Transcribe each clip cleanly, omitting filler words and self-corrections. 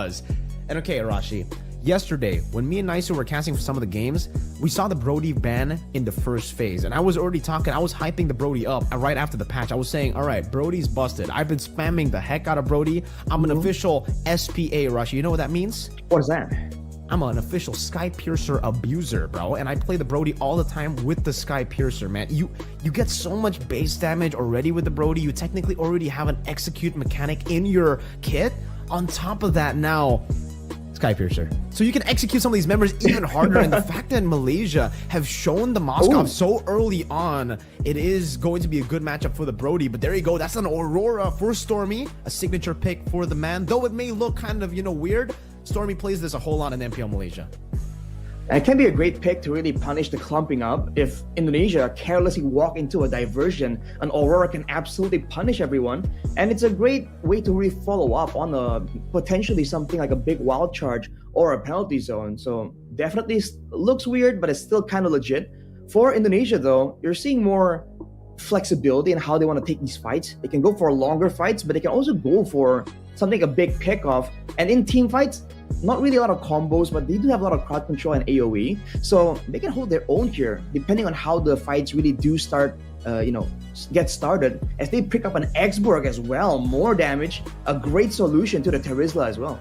does. And okay, Arashi, yesterday, when me and Nicer were casting for some of the games, we saw the Brody ban in the first phase. And I was already talking, I was hyping the Brody up right after the patch. I was saying, all right, Brody's busted. I've been spamming the heck out of Brody. I'm an official SPA, Arashi. You know what that means? What is that? I'm an official Sky Piercer abuser, bro, and I play the Brody all the time with the Sky Piercer, man. You get so much base damage already with the Brody. You technically already have an execute mechanic in your kit. On top of that, now Sky Piercer, so you can execute some of these members even harder. And the fact that Malaysia have shown the Moskov so early on, it is going to be a good matchup for the Brody. But there you go, that's an Aurora for Stormy, a signature pick for the man, though it may look kind of, weird. Stormy plays this a whole lot in MPL Malaysia. And it can be a great pick to really punish the clumping up. If Indonesia carelessly walk into a diversion, an Aurora can absolutely punish everyone. And it's a great way to really follow up on potentially something like a big wild charge or a penalty zone. So definitely looks weird, but it's still kind of legit. For Indonesia though, you're seeing more flexibility in how they want to take these fights. They can go for longer fights, but they can also go for something a big pickoff. And in team fights, not really a lot of combos, but they do have a lot of crowd control and AoE, so they can hold their own here depending on how the fights really do start get started. As they pick up an Xborg as well, more damage, a great solution to the Terizla as well.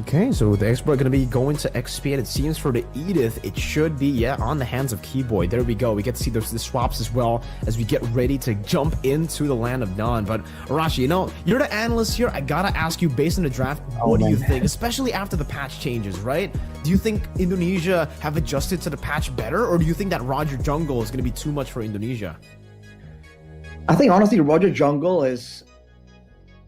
Okay, so the Xborg going to be going to XP, and it seems for the Edith, it should be, on the hands of Keyboy. There we go. We get to see the swaps as well as we get ready to jump into the Land of Dawn. But Arashi, you're the analyst here. I gotta ask you, based on the draft, what do you think, especially after the patch changes, right? Do you think Indonesia have adjusted to the patch better, or do you think that Roger Jungle is going to be too much for Indonesia? I think honestly, Roger Jungle is...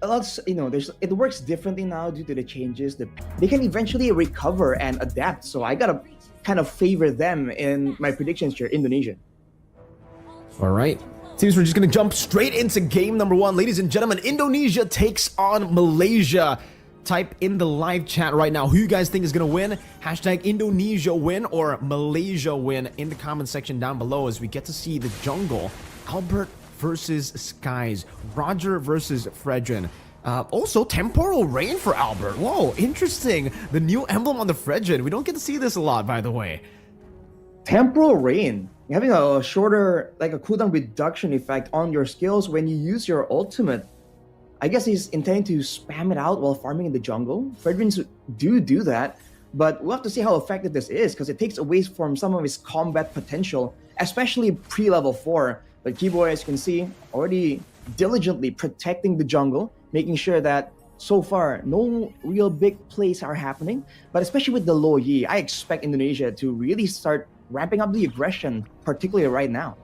it works differently now due to the changes. They can eventually recover and adapt. So I gotta kind of favor them in my predictions here, Indonesia. All right. Seems we're just gonna jump straight into game number one. Ladies and gentlemen, Indonesia takes on Malaysia. Type in the live chat right now who you guys think is gonna win. Hashtag Indonesia win or Malaysia win in the comment section down below as we get to see the jungle. Albert versus Skies, Roger versus Fredrin. Also, Temporal Rain for Albert. Whoa, interesting. The new emblem on the Fredrin. We don't get to see this a lot, by the way. Temporal Rain, having a shorter, like a cooldown reduction effect on your skills when you use your ultimate. I guess he's intending to spam it out while farming in the jungle. Fredrins do that, but we'll have to see how effective this is because it takes away from some of his combat potential, especially pre-level 4. But Keyboy, as you can see, already diligently protecting the jungle, making sure that so far no real big plays are happening. But especially with the low Yi, I expect Indonesia to really start ramping up the aggression, particularly right now.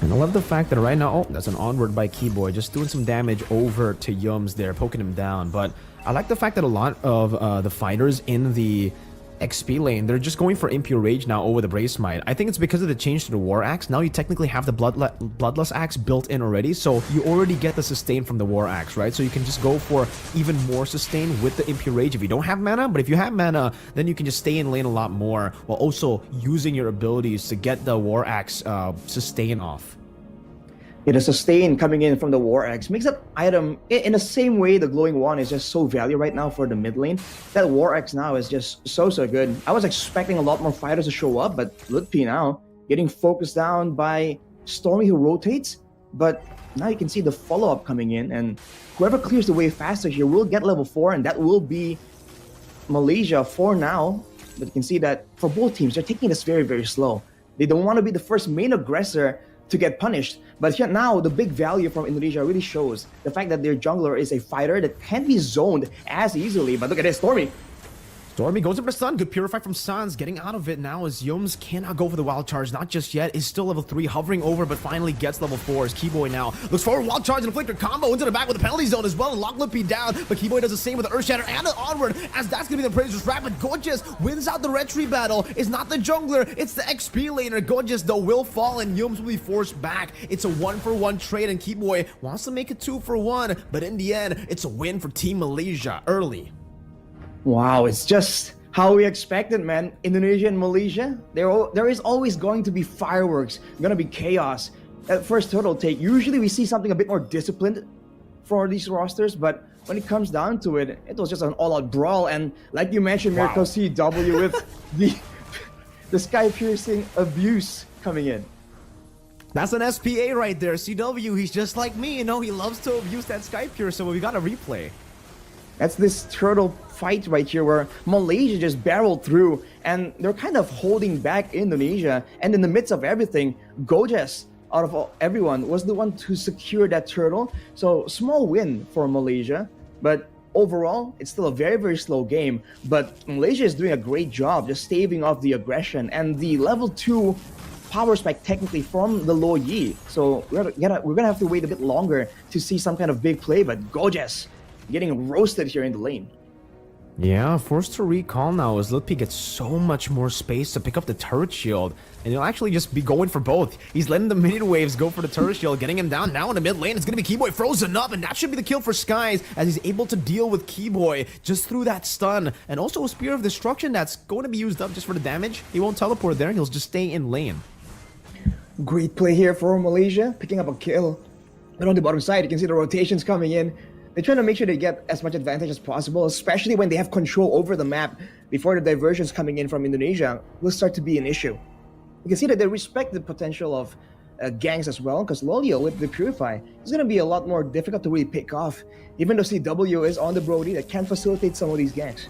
And I love the fact that right now, oh, that's an onward by Keyboy, just doing some damage over to Yums there, poking him down. But I like the fact that a lot of the fighters in the XP lane, they're just going for Impure Rage now over the Brave Smite. I think it's because of the change to the War Axe. Now you technically have the Bloodlust Axe built in already, so you already get the sustain from the War Axe, right? So you can just go for even more sustain with the Impure Rage if you don't have mana, but if you have mana, then you can just stay in lane a lot more while also using your abilities to get the War Axe sustain off. The sustain coming in from the War Axe makes that item, in the same way the Glowing Wand is just so valuable right now for the mid lane, that War Axe now is just so good. I was expecting a lot more fighters to show up, but Lutpi now getting focused down by Stormy who rotates, but now you can see the follow-up coming in, and whoever clears the way faster here will get level 4, and that will be Malaysia for now. But you can see that for both teams, they're taking this very slow. They don't want to be the first main aggressor to get punished. But here now, the big value from Indonesia really shows the fact that their jungler is a fighter that can't be zoned as easily. But look at this, Stormy. Stormy goes up for stun. Good purify from Sans. Getting out of it now as Yums cannot go for the wild charge. Not just yet. Is still level 3. Hovering over, but finally gets level 4. As Keyboy now looks for a wild charge and Afflictor combo into the back with the penalty zone as well. And lock Lippy down. But Keyboy does the same with the Earth Shatter and the onward. As that's going to be the Praisers Rapid. Gorgeous wins out the retry battle. It's not the jungler. It's the XP laner. Gorgeous though will fall and Yums will be forced back. It's a 1-for-1 trade and Keyboy wants to make it 2-for-1. But in the end, it's a win for Team Malaysia early. Wow, it's just how we expected, man. Indonesia and Malaysia, there is always going to be fireworks, gonna be chaos. At first total take, usually we see something a bit more disciplined for these rosters, but when it comes down to it, it was just an all-out brawl. And like you mentioned, Wow. Miracle CW with the sky-piercing abuse coming in. That's an SPA right there. CW, he's just like me, you know, he loves to abuse that Sky Pierce, so we got a replay. That's this turtle fight right here where Malaysia just barreled through and they're kind of holding back Indonesia. And in the midst of everything, Gojes, out of everyone, was the one to secure that turtle. So small win for Malaysia, but overall, it's still a very, very slow game. But Malaysia is doing a great job just staving off the aggression and the level 2 power spike technically from the Lo Yi. So we're gonna have to wait a bit longer to see some kind of big play, but Gojes getting roasted here in the lane. Yeah, forced to recall now as Litpi gets so much more space to pick up the turret shield. And he'll actually just be going for both. He's letting the minion waves go for the turret shield, getting him down. Now in the mid lane, it's going to be Keyboy frozen up, and that should be the kill for Skies as he's able to deal with Keyboy just through that stun. And also a Spear of Destruction that's going to be used up just for the damage. He won't teleport there, he'll just stay in lane. Great play here for Malaysia, picking up a kill. But on the bottom side, you can see the rotations coming in. They're trying to make sure they get as much advantage as possible, especially when they have control over the map before the diversions coming in from Indonesia will start to be an issue. You can see that they respect the potential of gangs as well, because Lolio with the Purify is going to be a lot more difficult to really pick off, even though CW is on the Brody that can facilitate some of these gangs.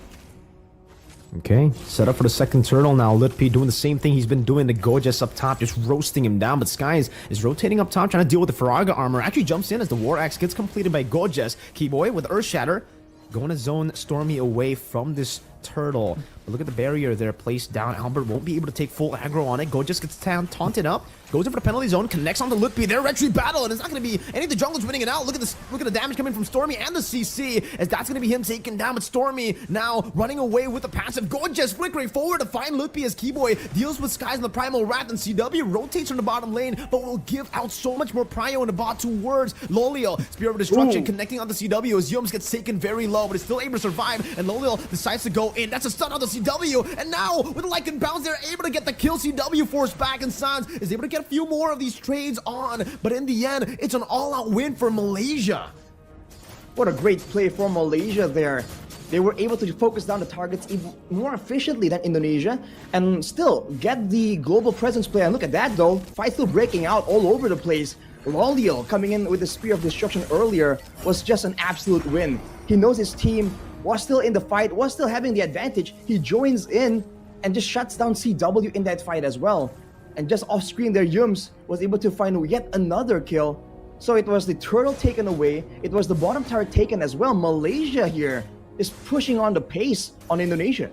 Okay, set up for the second turtle now. Litpi doing the same thing he's been doing to Gojes up top, just roasting him down. But Skies is rotating up top, trying to deal with the Faraga armor. Actually jumps in as the War Axe gets completed by Gojes. Keyboy with Earth Shatter, going to zone Stormy away from this turtle. But look at the barrier there placed down. Albert won't be able to take full aggro on it. Gojes gets taunted up, goes in for the penalty zone, connects on the Litpi. They're retry battle, and it's not going to be any of the junglers winning it out. Look at this! Look at the damage coming from Stormy and the CC, as that's going to be him taken down. But Stormy now running away with the passive. Gojes flickering forward to find Litpi as Keyboy deals with Skies in the Primal Wrath, and CW rotates from the bottom lane, but will give out so much more prio in the bot towards Lolio. Spear of Destruction connecting on the CW as Yums gets taken very low, but is still able to survive, and Lolio decides to go in. That's a stun on the CW, and now with the Lycan bounce, they're able to get the kill. CW force back, and Sans is able to get a few more of these trades on, but in the end, it's an all-out win for Malaysia. What a great play for Malaysia there. They were able to focus down the targets even more efficiently than Indonesia and still get the global presence play. And look at that though, fight through breaking out all over the place. Lolio coming in with the Spear of Destruction earlier was just an absolute win. He knows his team was still in the fight, was still having the advantage. He joins in and just shuts down CW in that fight as well. And just off screen there, Yums was able to find yet another kill. So it was the turtle taken away, it was the bottom tower taken as well. Malaysia here is pushing on the pace on Indonesia.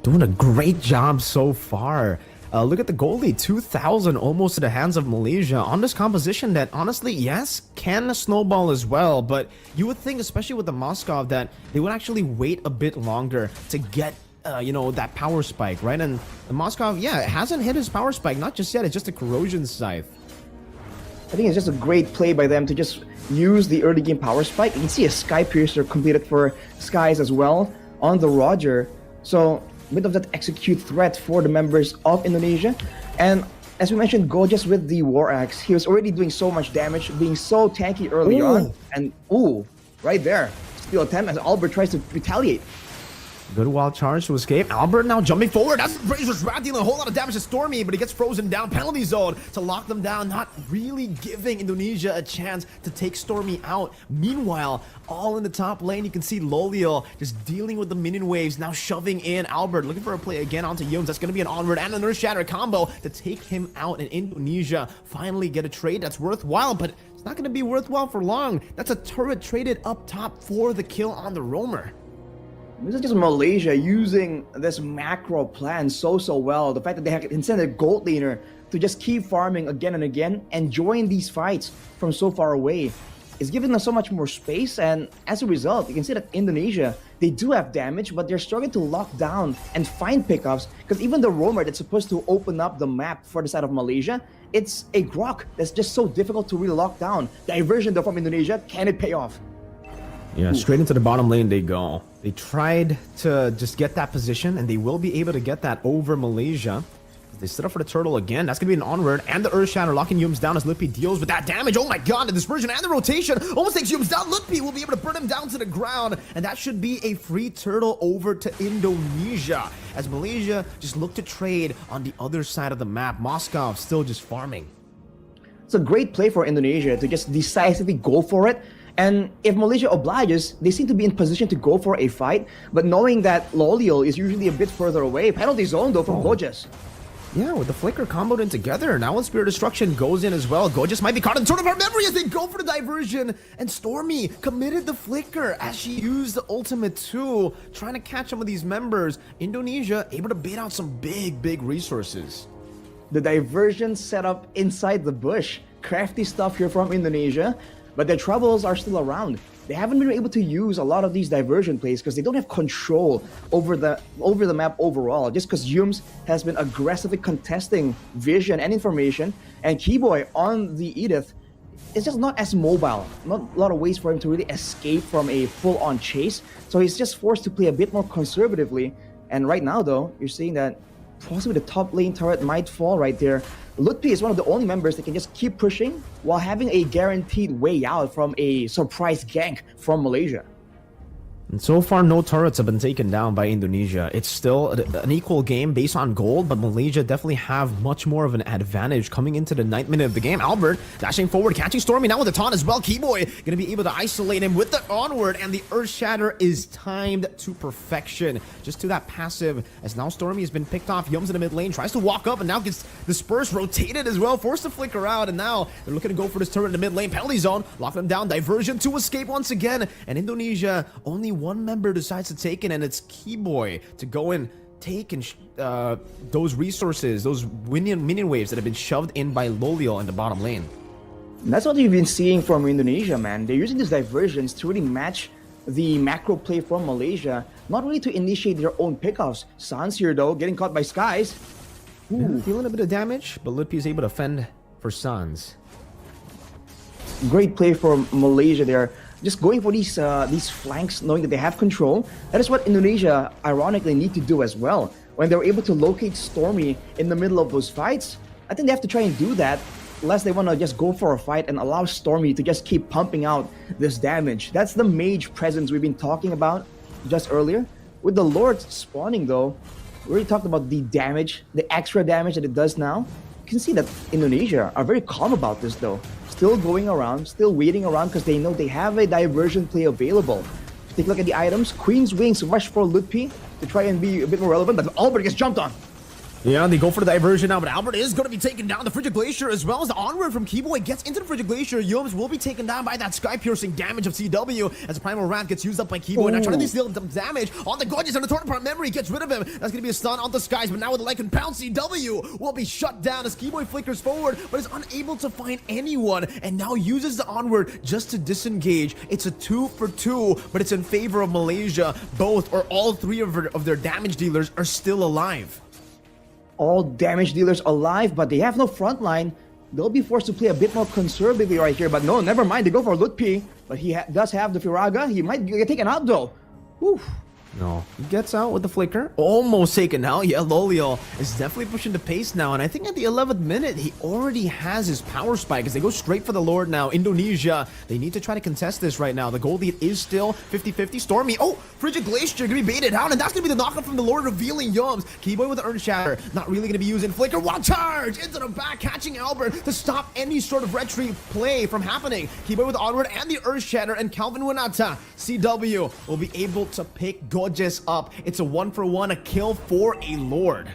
Doing a great job so far. Look at the goalie, 2,000 almost to the hands of Malaysia on this composition that honestly, yes, can snowball as well, but you would think, especially with the Moskov, that they would actually wait a bit longer to get you know, that power spike, right? And the Moskov, yeah, it hasn't hit his power spike, not just yet, it's just a corrosion scythe. I think it's just a great play by them to just use the early game power spike. You can see a Sky Piercer completed for Skies as well on the Roger. So a bit of that execute threat for the members of Indonesia. And as we mentioned, Gojes with the War Axe, he was already doing so much damage, being so tanky early on. And right there, steal attempt as Albert tries to retaliate. Good wild charge to escape. Albert now jumping forward. That's Razor's Wrath dealing a whole lot of damage to Stormy, but he gets frozen down. Penalty zone to lock them down, not really giving Indonesia a chance to take Stormy out. Meanwhile, all in the top lane, you can see Lolio just dealing with the minion waves, now shoving in Albert, looking for a play again onto Yums. That's going to be an onward and an Earth Shatter combo to take him out, and Indonesia finally get a trade that's worthwhile, but it's not going to be worthwhile for long. That's a turret traded up top for the kill on the roamer. This is just Malaysia using this macro plan so well. The fact that they can send a gold laner to just keep farming again and again and join these fights from so far away is giving them so much more space. And as a result, you can see that Indonesia, they do have damage, but they're struggling to lock down and find pickups, because even the roamer that's supposed to open up the map for the side of Malaysia, it's a grok that's just so difficult to really lock down. Diversion though from Indonesia, can it pay off? Yeah, straight into the bottom lane they go. They tried to just get that position, and they will be able to get that over Malaysia. They set up for the turtle again. That's going to be an onward. And the Earth Shatter locking Yums down as Lutpi deals with that damage. Oh my god, the dispersion and the rotation almost takes Yums down. Lutpi will be able to burn him down to the ground. And that should be a free turtle over to Indonesia. As Malaysia just look to trade on the other side of the map. Moscow still just farming. It's a great play for Indonesia to just decisively go for it. And if Malaysia obliges, they seem to be in position to go for a fight. But knowing that Loliel is usually a bit further away. Penalty zone though from Gorgeous. Yeah, with the Flicker comboed in together. Now when Spirit Destruction goes in as well, Gorgeous might be caught in the Sword of Our Memory as they go for the diversion. And Stormy committed the Flicker as she used the ultimate too, trying to catch some of these members. Indonesia able to bait out some big resources. The diversion set up inside the bush. Crafty stuff here from Indonesia, but their troubles are still around. They haven't been able to use a lot of these diversion plays because they don't have control over the map overall, just because Yums has been aggressively contesting vision and information, and Keyboy on the Edith is just not as mobile. Not a lot of ways for him to really escape from a full-on chase, so he's just forced to play a bit more conservatively. And right now though, you're seeing that possibly the top lane turret might fall right there. Lutpi is one of the only members that can just keep pushing while having a guaranteed way out from a surprise gank from Malaysia. And so far, no turrets have been taken down by Indonesia. It's still an equal game based on gold, but Malaysia definitely have much more of an advantage coming into the 9th minute of the game. Albert dashing forward, catching Stormy now with the taunt as well. Keyboy going to be able to isolate him with the onward, and the Earth Shatter is timed to perfection. Just to that passive, as now Stormy has been picked off. Yums in the mid lane, tries to walk up, and now gets dispersed, rotated as well, forced to flicker out, and now they're looking to go for this turret in the mid lane. Penalty zone, lock them down, diversion to escape once again, and Indonesia only one member decides to take it, and it's Keyboy to go and take and those resources, those minion waves that have been shoved in by Loliel in the bottom lane. And that's what you've been seeing from Indonesia, man. They're using these diversions to really match the macro play from Malaysia, not really to initiate their own pickoffs. Sans here though, getting caught by Skies. Yeah, feeling a bit of damage, but Lutpi is able to fend for Sans. Great play for Malaysia there. Just going for these flanks, knowing that they have control. That is what Indonesia, ironically, need to do as well. When they're able to locate Stormy in the middle of those fights, I think they have to try and do that, unless they want to just go for a fight and allow Stormy to just keep pumping out this damage. That's the mage presence we've been talking about just earlier. With the Lord spawning though, we already talked about the damage, the extra damage that it does now. You can see that Indonesia are very calm about this though. Still going around, still waiting around because they know they have a diversion play available. Take a look at the items. Queen's Wings rush for Lutpi to try and be a bit more relevant, but Albert gets jumped on. Yeah, they go for the diversion now, but Albert is going to be taken down. The Frigid Glacier as well as the onward from Keyboy gets into the Frigid Glacier. Yums will be taken down by that sky-piercing damage of CW as the Primal Wrath gets used up by Keyboy. Now trying to steal some damage on the Gorgeous, and the Torn Apart Memory gets rid of him. That's going to be a stun on the Skies, but now with the Lycan Pound, CW will be shut down as Keyboy flickers forward, but is unable to find anyone, and now uses the onward just to disengage. It's a 2 for 2, but it's in favor of Malaysia. Both or all three of their damage dealers are still alive. All damage dealers alive, but they have no front line. They'll be forced to play a bit more conservatively right here, but no, never mind. They go for Lutpi, but he does have the Firaga. He might get taken out though. Whew. No, he gets out with the flicker. Almost taken out. Yeah, Loliel is definitely pushing the pace now. And I think at the 11th minute, he already has his power spike as they go straight for the Lord now. Indonesia, they need to try to contest this right now. The goal lead is still 50-50. Stormy, oh, Frigid Glacier gonna be baited out. And that's gonna be the knockup from the Lord, revealing Yums. Keyboy with the Earth Shatter, not really gonna be using flicker. Wild charge into the back, catching Albert to stop any sort of retreat play from happening. Keyboy with the onward and the Earth Shatter, and Calvin Winata, CW, will be able to pick Gorgeous up. It's a 1-for-1, a kill for a Lord.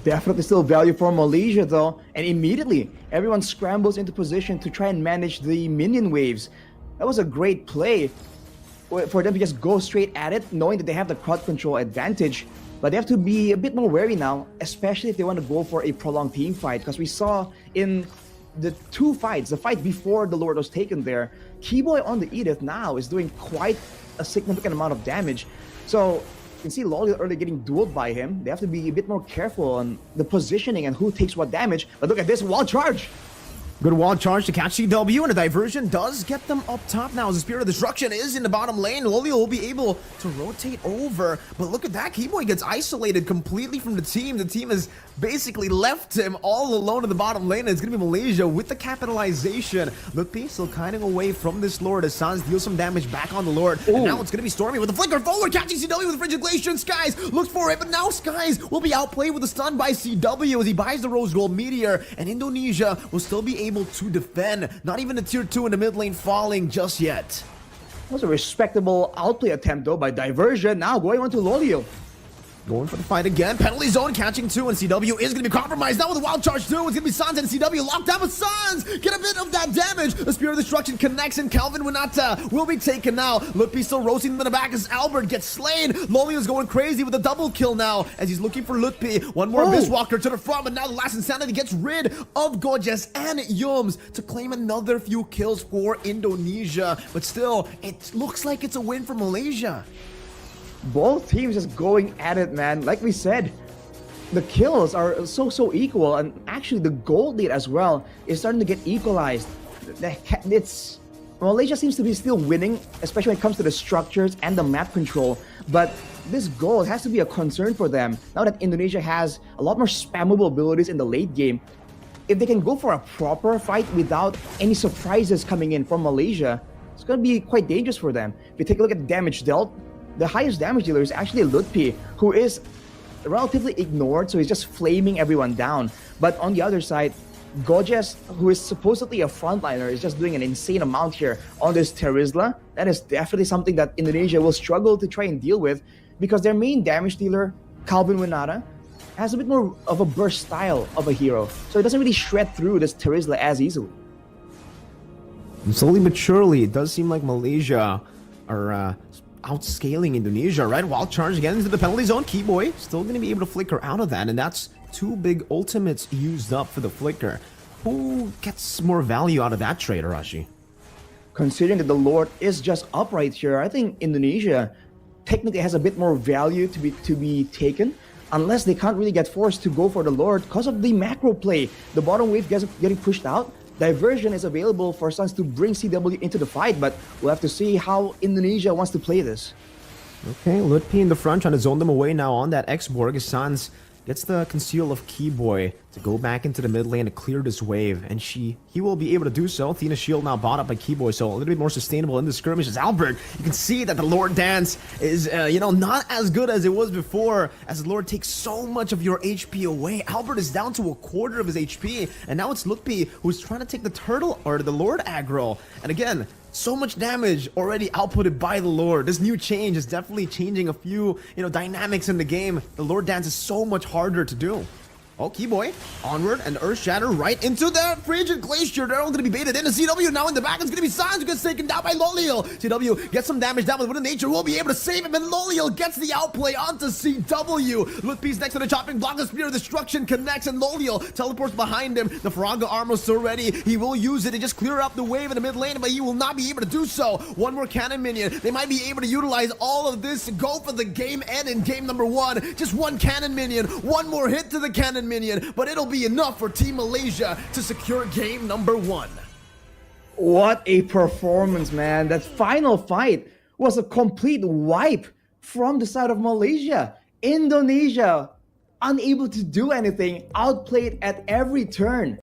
Definitely still value for Malaysia though, and immediately everyone scrambles into position to try and manage the minion waves. That was a great play for them to just go straight at it, knowing that they have the crowd control advantage, but they have to be a bit more wary now, especially if they want to go for a prolonged team fight, because we saw in the two fights, the fight before the Lord was taken there, Keyboy on the Edith now is doing quite a significant amount of damage. So you can see Loliel early getting dueled by him. They have to be a bit more careful on the positioning and who takes what damage. But look at this wild charge. Good wall charge to catch CW, and a diversion does get them up top now as the Spirit of Destruction is in the bottom lane. Lolio will be able to rotate over, but look at that. Keyboy gets isolated completely from the team. The team has basically left him all alone in the bottom lane, and it's going to be Malaysia with the capitalization. Lutpi still kiting away from this Lord as Sans deals some damage back on the Lord. Ooh. And now it's going to be Stormy with the flicker forward, catching CW with the Frigid Glacier, and Skies looks for it, but now Skies will be outplayed with a stun by CW as he buys the Rose Gold Meteor, and Indonesia will still be able to defend. Not even a tier 2 in the mid lane falling just yet. That was a respectable outplay attempt though by diversion. Now going on to Lolio. Going for the fight again. Penalty zone catching 2, and CW is going to be compromised. Now with a wild charge 2, it's going to be Sans and CW locked down, but Sans get a bit of that damage. The Spirit of Destruction connects, and Calvin Winata will be taken now. Lutpi still roasting in the back as Albert gets slain. Lolly is going crazy with a double kill now as he's looking for Lutpi. One more Abyss Walker to the front, but now the last Insanity gets rid of Gorgeous and Yums to claim another few kills for Indonesia. But still, it looks like it's a win for Malaysia. Both teams just going at it, man. Like we said, the kills are so equal, and actually the gold lead as well is starting to get equalized. It's Malaysia seems to be still winning, especially when it comes to the structures and the map control. But this gold has to be a concern for them now that Indonesia has a lot more spammable abilities in the late game. If they can go for a proper fight without any surprises coming in from Malaysia, it's going to be quite dangerous for them. If you take a look at damage dealt, the highest damage dealer is actually Lutpi, who is relatively ignored, so he's just flaming everyone down. But on the other side, Gorgeous, who is supposedly a frontliner, is just doing an insane amount here on this Terizla. That is definitely something that Indonesia will struggle to try and deal with, because their main damage dealer, Calvin Winata, has a bit more of a burst style of a hero, so it doesn't really shred through this Terizla as easily. And slowly but surely, it does seem like Malaysia are outscaling Indonesia, right? Wild charge again into the penalty zone. Keyboy still going to be able to flicker out of that, and that's 2 big ultimates used up for the flicker. Who gets more value out of that trade, Arashi? Considering that the Lord is just up right here, I think Indonesia technically has a bit more value to be taken, unless they can't really get forced to go for the Lord because of the macro play. The bottom wave getting pushed out. Diversion is available for Suns to bring CW into the fight, but we'll have to see how Indonesia wants to play this. Okay, Lutpi in the front trying to zone them away now on that X-Borg as Sans gets the conceal of Keyboy to go back into the mid lane to clear this wave, and he will be able to do so. Athena's shield now bought up by Keyboy, so a little bit more sustainable in the skirmish as Albert. You can see that the Lord Dance is, not as good as it was before, as the Lord takes so much of your HP away. Albert is down to a quarter of his HP, and now it's Lutpi who's trying to take the turtle or the Lord aggro. And again, so much damage already outputted by the Lord. This new change is definitely changing a few, dynamics in the game. The Lord Dance is so much harder to do. Oh, Keyboy, onward, and Earth Shatter right into the Frigid Glacier. They're all going to be baited into CW. Now in the back, it's going to be Sans who gets taken down by Lolio. CW gets some damage down, but Wooden Nature will be able to save him, and Lolio gets the outplay onto CW. Lutpi's next to the chopping block. The Spirit of Destruction connects, and Lolio teleports behind him. The Faraga armor still ready. He will use it to just clear up the wave in the mid lane, but he will not be able to do so. One more cannon minion. They might be able to utilize all of this to go for the game end in game number 1. Just one cannon minion, one more hit to the cannon minion, but it'll be enough for Team Malaysia to secure game number 1. What a performance, man. That final fight was a complete wipe from the side of Malaysia. Indonesia, unable to do anything, outplayed at every turn.